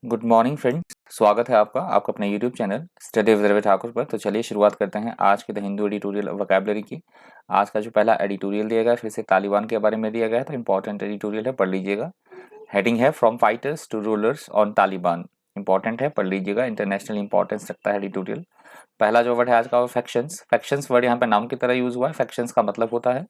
Good morning friends, स्वागत है आपका अपने YouTube channel study with Ravi Thakur पर। तो चलिए शुरुआत करते हैं आज के द हिंदू एडिटोरियल वोकैबुलरी की। आज का जो पहला एडिटोरियल दिया गया है फिर से तालिबान के बारे में दिया गया है, तो इंपॉर्टेंट एडिटोरियल है, पढ़ लीजिएगा। हेडिंग है from fighters to rulers on Taliban. Important है, पढ़ लीजिएगा, इंटरनेशनल इंपॉर्टेंस रखता है एडिटोरियल। पहला जो वर्ड है आज का वो फैक्शंस। फैक्शंस वर्ड यहाँ पे नाम की तरह यूज हुआ है। फैक्शंस का मतलब होता है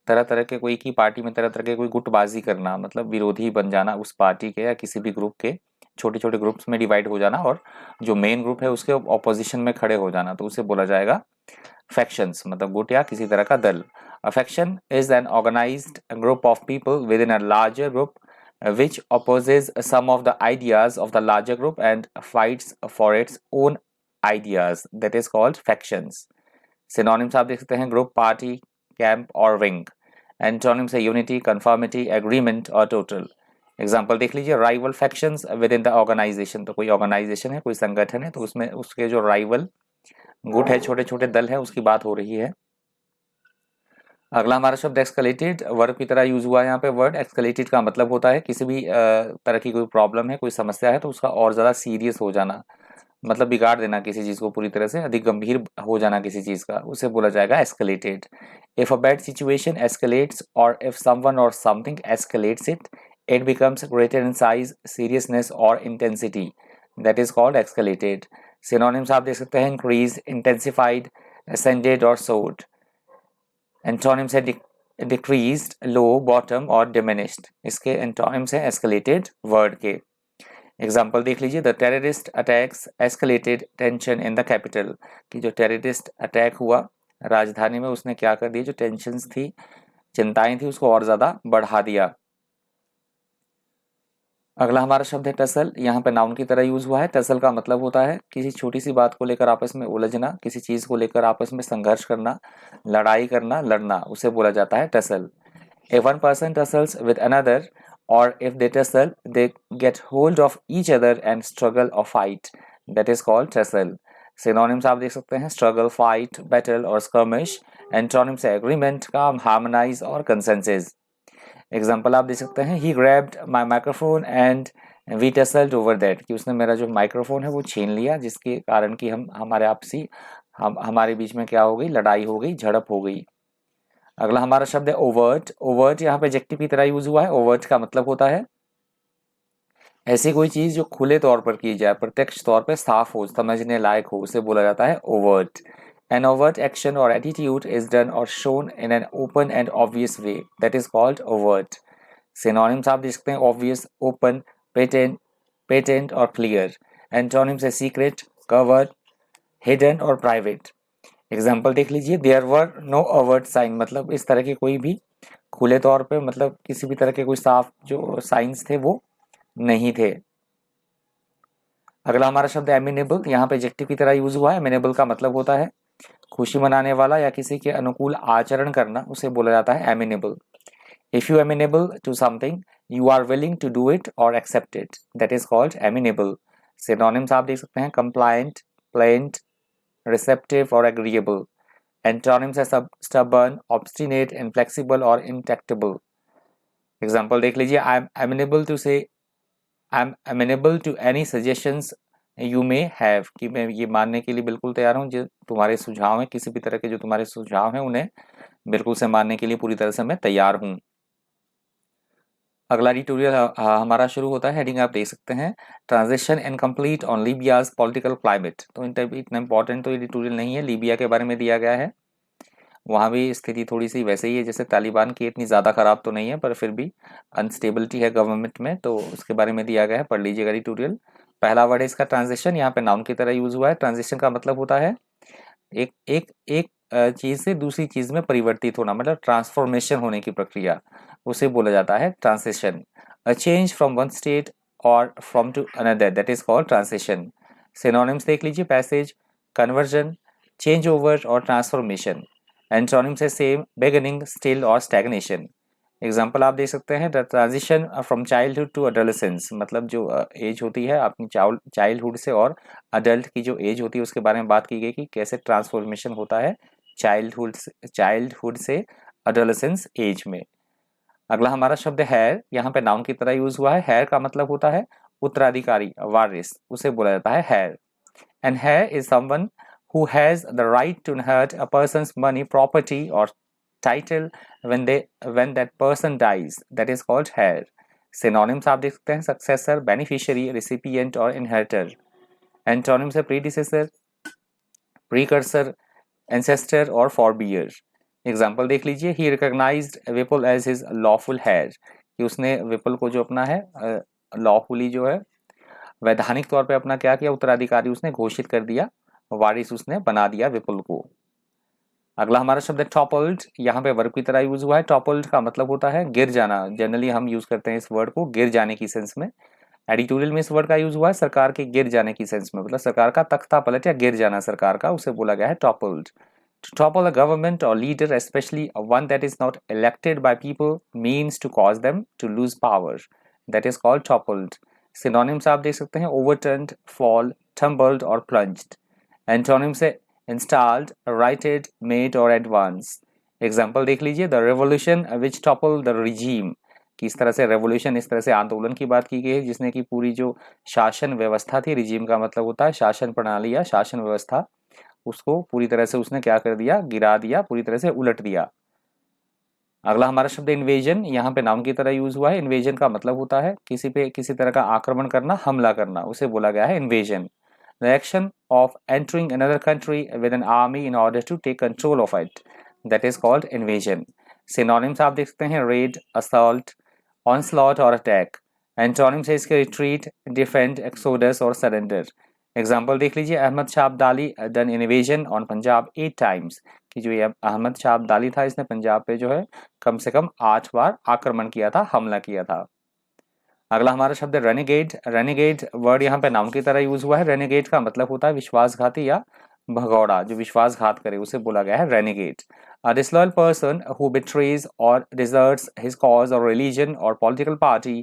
तरह तरह के कोई की पार्टी में तरह तरह के कोई गुटबाजी करना, मतलब विरोधी बन जाना उस पार्टी के या किसी भी ग्रुप के, छोटे छोटे ग्रुप्स में डिवाइड हो जाना और जो मेन ग्रुप है उसके ऑपोजिशन में खड़े हो जाना, तो उसे बोला जाएगा फैक्शंस, मतलब गुट या किसी तरह का दल। A faction is an organised group of people within a larger group which opposes some of the ideas of the larger group and fights for its own ideas, that is called factions. Synonyms आप देख सकते हैं group, party, camp और wing. Antonyms है unity, conformity, agreement और total. Example देख लीजिए, rival factions within the organization, तो कोई ऑर्गेनाइजेशन है, कोई संगठन है, तो उसमें उसके जो राइवल गुट है, छोटे छोटे दल है, उसकी बात हो रही है। अगला हमारा शब्द एक्सकलेटेड, वर्ब की तरह यूज हुआ है यहाँ पे। वर्ड एक्सकलेटेड का मतलब होता है किसी भी तरह की कोई प्रॉब्लम है, कोई समस्या है, तो उसका और ज्यादा सीरियस हो जाना, मतलब बिगाड़ देना किसी चीज को, पूरी तरह से अधिक गंभीर हो जाना किसी चीज का, उसे बोला जाएगा escalated. If a bad situation escalates और इफ समवन और something escalates it, it becomes greater in size, seriousness और intensity, that is called escalated. Synonyms आप देख सकते हैं इंक्रीज, इंटेंसिफाइड, असेंडेड और सोर्ड। एंटोनिम्स है डिक्रीज्ड, लो, बॉटम और डिमिनिश्ड। इसके एंटोनिम्स है एस्केलेटेड वर्ड के। एग्जाम्पल देख लीजिए, the terrorist attacks escalated tension in the capital, कि जो टेररिस्ट अटैक हुआ राजधानी में, उसने क्या कर दिया, जो टेंशन्स थी, चिंताएं थी, उसको और ज्यादा बढ़ा दिया। अगला हमारा शब्द है टसल, यहाँ पे नाउन की तरह यूज हुआ है। टसल का मतलब होता है किसी छोटी सी बात को लेकर आपस में उलझना, किसी चीज को लेकर आपस में संघर्ष करना, लड़ाई करना, लड़ना, उसे बोला जाता है tussle. If one person tussles with another, or if they tussle, they get hold of each other and struggle or fight. That is called tussle. Synonyms आप देख सकते हैं struggle, fight, battle और skirmish. Antonyms है agreement, calm, harmonize और consensus. Example आप देख सकते हैं, he grabbed my microphone and we tussled over that, कि उसने मेरा जो माइक्रोफोन है वो छीन लिया, जिसके कारण कि हमारे बीच में क्या हो गई, लड़ाई हो गई, झड़प हो गई। अगला हमारा शब्द है ओवर्ट। ओवर्ट यहाँ पे एडजेक्टिव की तरह यूज हुआ है। ओवर्ट का मतलब होता है ऐसी कोई चीज जो खुले तौर पर की जाए, प्रत्यक्ष तौर पर साफ हो, समझने लायक हो, उसे बोला जाता है ओवर्ट। एन ओवर्ट एक्शन और एटीट्यूड इज डन और shown in an open and obvious way, that is called overt. Synonyms आप देख सकते हैं ऑब्वियस, ओपन, पेटेंट, पेटेंट और क्लियर। एंटोनिम्स है सीक्रेट, कवर, हिडन और प्राइवेट। एग्जाम्पल देख लीजिए, there were no overt sign, मतलब इस तरह के कोई भी खुले तौर पे, मतलब किसी भी तरह के कोई साफ जो साइंस थे वो नहीं थे। अगला हमारा शब्द एमिनेबल, यहाँ पे एडजेक्टिव की तरह यूज हुआ है। एमिनेबल का मतलब होता है खुशी मनाने वाला या किसी के अनुकूल आचरण करना, उसे बोला जाता है amenable. If you amenable to something, you are willing to do it और accept it, that is called amenable. Synonyms आप देख सकते हैं कंप्लायंट, प्लेंट, रिसेप्टिव और एग्रीएबल। एंटोनिम्स है स्टबर्न, ऑब्स्टिनेट, इनफ्लेक्सिबल और इंट्रैक्टेबल। एग्जाम्पल देख लीजिए, I am amenable to any suggestions you may have, कि मैं ये मानने के लिए बिल्कुल तैयार हूँ जो तुम्हारे सुझाव हैं, किसी भी तरह के जो तुम्हारे सुझाव हैं उन्हें बिल्कुल से मानने के लिए पूरी तरह से मैं तैयार हूँ। अगला एडिटोरियल हमारा शुरू होता है। हेडिंग आप देख सकते हैं, transition incomplete on Libya's political climate. तो इतना इंपॉर्टेंट तो एडिटोरियल नहीं है, लीबिया के बारे में दिया गया है। वहाँ भी स्थिति थोड़ी सी वैसे ही है जैसे तालिबान की, इतनी ज़्यादा ख़राब तो नहीं है, पर फिर भी अनस्टेबिलिटी है गवर्नमेंट में, तो उसके बारे में दिया गया है, पढ़ लीजिएगा एडिटोरियल। पहला वर्ड है इसका ट्रांजिशन, यहाँ पे नाउन की तरह यूज हुआ है। ट्रांजिशन का मतलब होता है एक एक एक चीज से दूसरी चीज में परिवर्तित होना, मतलब ट्रांसफॉर्मेशन होने की प्रक्रिया, उसे बोला जाता है transition. A change from one state और from to another, that is called transition. Synonyms देख लीजिए, पैसेज, कन्वर्जन, चेंज ओवर और ट्रांसफॉर्मेशन। एंटोनिम्स है सेम, बिगिनिंग, स्टिल और स्टैग्नेशन। एग्जाम्पल आप देख सकते हैं, the transition from childhood to adolescence, मतलब जो एज होती है अपनी चाइल्डहुड से और अडल्ट की जो एज होती है उसके बारे में बात की गई कि कैसे ट्रांसफॉर्मेशन होता है चाइल्डहुड से अडोलेसेंस एज में। अगला हमारा शब्द है हेयर, यहाँ पे नाउन की तरह यूज हुआ है। हेयर का मतलब होता है उत्तराधिकारी, वारिस, उसे बोला जाता है heir. And heir is someone who has the right to inherit a person's money, property or title when that person dies, that is called heir। synonyms आप देख सकते हैं successor, beneficiary, recipient और inheritor। antonyms है predecessor, precursor, ancestor और forebear। Example देख लीजिए, he recognized Vipul as his lawful heir, कि उसने विपुल को जो अपना है lawfully जो है वैधानिक तौर पे अपना क्या किया, उत्तराधिकारी उसने घोषित कर दिया, वारिस उसने बना दिया विपुल को। अगला हमारा शब्द है टॉपल्ड, यहाँ पे वर्ब की तरह यूज हुआ है। टॉपल्ड का मतलब होता है गिर जाना, जनरली हम यूज करते हैं इस वर्ड को गिर जाने की सेंस में। एडिटोरियल में इस वर्ड का यूज हुआ है सरकार के गिर जाने की सेंस में, मतलब सरकार का तख्ता पलट या गिर जाना सरकार का, उसे बोला गया है toppled. To topple a government or leader, especially one that is not elected by people, means to cause them to lose power. That is called toppled. Synonyms आप देख सकते हैं overturned, fall, tumbled और plunged. Antonyms है installed, righted, made और advance. Example देख लीजिए, the revolution which toppled the regime. कि इस तरह से रेवोल्यूशन, इस तरह से आंदोलन की बात की गई है जिसने कि पूरी जो शासन व्यवस्था थी, रिजीम का मतलब होता है शासन प्रणाली या शासन व्यवस्था, उसको पूरी तरह से उसने क्या कर दिया, गिरा दिया, पूरी तरह से उलट दिया। अगला हमारा शब्द इन्वेजन, यहाँ पे नाउन की तरह यूज हुआ है। इन्वेजन का मतलब होता है किसी पे किसी तरह का आक्रमण करना, हमला करना, उसे बोला गया है invasion. The action of entering another country with an army in order to take control of it, that is called invasion. Synonyms आप देख सकते हैं रेड, असॉल्ट, ऑनस्लॉट और अटैक। एंटोनिम्स है इसके रिट्रीट, डिफेंड, एक्सोडस और सरेंडर। एग्जाम्पल देख लीजिए, Ahmad Shah Abdali done invasion on Punjab 8 times, कि जो ये अहमद शाह अब्दाली था इसने पंजाब पे जो है कम से कम 8 बार आक्रमण किया था, हमला किया था। अगला हमारा शब्द है रेनिगेड। रेनिगेड वर्ड यहाँ पे नाउन की तरह यूज हुआ है। रेनिगेड का मतलब होता है विश्वासघाती या भगौड़ा, जो विश्वासघात करे उसे बोला गया है रेनिगेड। A disloyal person who betrays or deserts his cause or religion or political party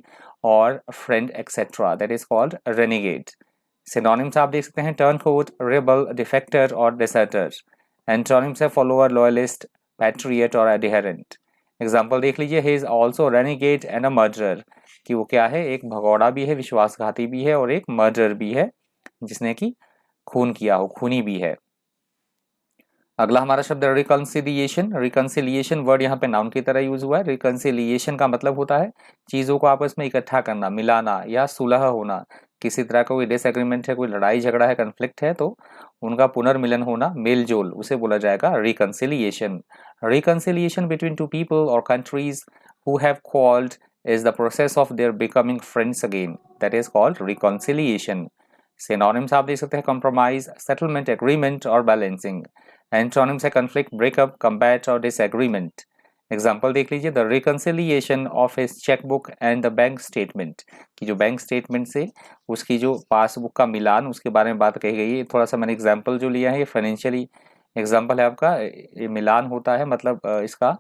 or friend etc. that is called renegade. Synonyms आप देख सकते हैं turncoat, rebel, defector और deserter. Antonyms है follower, loyalist, patriot और adherent. Example देख लीजिए, he is also renegade and a murderer, कि वो क्या है, एक भगौड़ा भी है, विश्वासघाती भी है और एक मर्डर भी है, जिसने कि खून किया हो, खूनी भी है। अगला हमारा शब्द है रिकंसिलिएशन। रिकंसिलिएशन वर्ड यहाँ पे नाउन की तरह यूज हुआ है। रिकंसिलिएशन का मतलब होता है चीज़ों को आपस में इकट्ठा करना, मिलाना या सुलह होना। किसी तरह का कोई डिसएग्रीमेंट है, कोई लड़ाई झगड़ा है, कन्फ्लिक्ट है, तो उनका पुनर्मिलन होना, मेल जोल, उसे बोला जाएगा reconciliation. Reconciliation between two people और countries who have quarrelled is the process of their becoming friends again, that is called reconciliation. Synonyms आप देख सकते हैं compromise, settlement, agreement और balancing. Antonyms है conflict, breakup, combat और disagreement. एग्जाम्पल देख लीजिए, the reconciliation of his chequebook and the bank statement, कि जो बैंक स्टेटमेंट से उसकी जो पासबुक का मिलान, उसके बारे में बात कही गई है। थोड़ा सा मैंने एग्जाम्पल जो लिया है ये फाइनेंशियली एग्जाम्पल है आपका, ये मिलान होता है मतलब इसका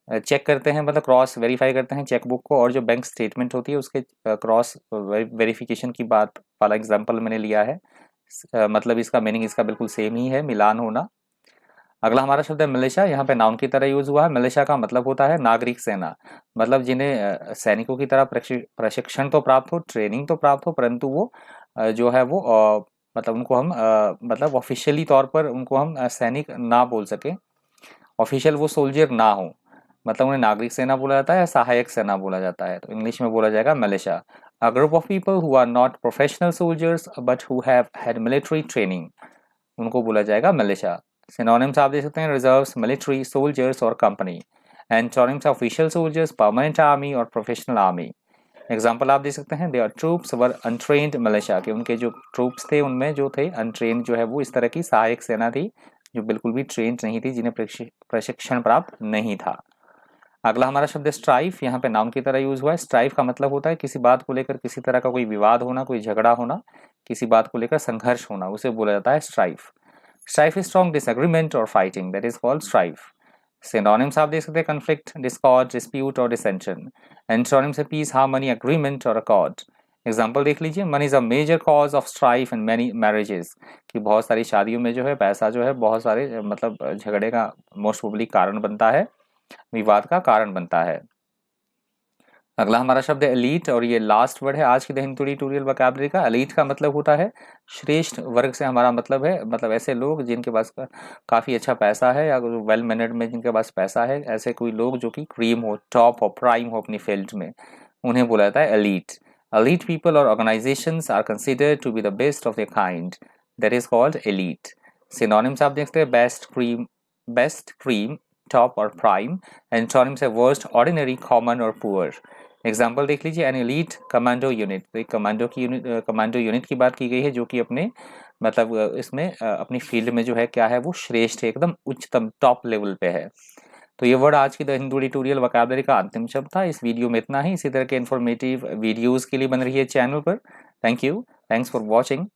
चेक करते हैं, मतलब क्रॉस वेरीफाई करते हैं चेकबुक को, और जो बैंक स्टेटमेंट होती है उसके क्रॉस वेरिफिकेशन की बात वाला एग्जाम्पल मैंने लिया है। मतलब इसका मीनिंग इसका बिल्कुल सेम ही है, मिलान होना। अगला हमारा शब्द है मिलिशिया, यहाँ पे नाउन की तरह यूज हुआ है। मिलिशिया का मतलब होता है नागरिक सेना, मतलब जिन्हें सैनिकों की तरह प्रशिक्षण तो प्राप्त हो, ट्रेनिंग तो प्राप्त हो, परंतु वो जो है वो मतलब उनको हम मतलब ऑफिशियली तौर पर उनको हम सैनिक ना बोल सके, ऑफिशियल वो सोल्जर ना हो, मतलब उन्हें नागरिक सेना बोला जाता है या सहायक सेना बोला जाता है, तो इंग्लिश में बोला जाएगा militia. A group of people who are not professional soldiers but who have had military training, उनको बोला जाएगा मिलिशिया। सिनोनिम्स आप देख सकते हैं रिजर्व्स, मिलिट्री, सोल्जर्स और company. Antonyms official soldiers, permanent army और प्रोफेशनल आर्मी। एग्जाम्पल आप देख सकते हैं, their troops were untrained militia, कि उनके जो ट्रूप्स थे उनमें जो थे अनट्रेन्ड जो है वो इस तरह की सहायक सेना थी जो बिल्कुल भी ट्रेंड नहीं थी, जिन्हें प्रशिक्षण प्राप्त नहीं था। अगला हमारा शब्द स्ट्राइफ, यहाँ पे नाउन की तरह यूज हुआ है। स्ट्राइफ का मतलब होता है किसी बात को लेकर किसी तरह का कोई विवाद होना, कोई झगड़ा होना, किसी बात को लेकर संघर्ष होना, उसे बोला जाता है strife. Strife is strong disagreement और fighting, that is called strife. Synonyms आप देख सकते हैं कन्फ्लिक्ट, डिस्कॉर्ड, डिस्प्यूट और डिसेंशन। एंटोनिम्स है पीस, हार्मनी, एग्रीमेंट और अकॉर्ड। एग्जाम्पल देख लीजिए, money is a major cause of strife in many marriages, कि बहुत सारी शादियों में जो है पैसा जो है बहुत सारे मतलब झगड़े का मोस्ट प्रोबेबली कारण बनता है, विवाद का कारण बनता है। अगला हमारा शब्द है एलीट और ये लास्ट वर्ड है आज की द हिंदू ट्यूटोरियल वोकैबुलरी का। एलीट का मतलब होता है श्रेष्ठ वर्ग से हमारा मतलब है, मतलब ऐसे लोग जिनके पास काफ़ी अच्छा पैसा है या वेल मैनर्ड में जिनके पास पैसा है, ऐसे कोई लोग जो कि क्रीम हो, टॉप हो, प्राइम हो अपनी फील्ड में, उन्हें बोला जाता है एलीट। एलीट पीपल और organizations are considered to be the best of their kind, that is called elite. Synonyms आप देखते हैं बेस्ट, क्रीम, टॉप और प्राइम। एंटोनिम्स है वर्स्ट, ऑर्डिनरी, कॉमन और पुअर। एग्जाम्पल देख लीजिए, एन एलीट कमांडो यूनिट, तो एक कमांडो यूनिट की बात की गई है जो कि अपने मतलब इसमें अपनी फील्ड में जो है क्या है वो श्रेष्ठ है, एकदम उच्चतम टॉप लेवल पे है। तो ये वर्ड आज की द हिंदू ट्यूटोरियल वोकैबुलरी का अंतिम शब्द था। इस वीडियो में इतना ही। इसी तरह के इन्फॉर्मेटिव वीडियोस के लिए बन रही है चैनल पर। Thank you, thanks for watching.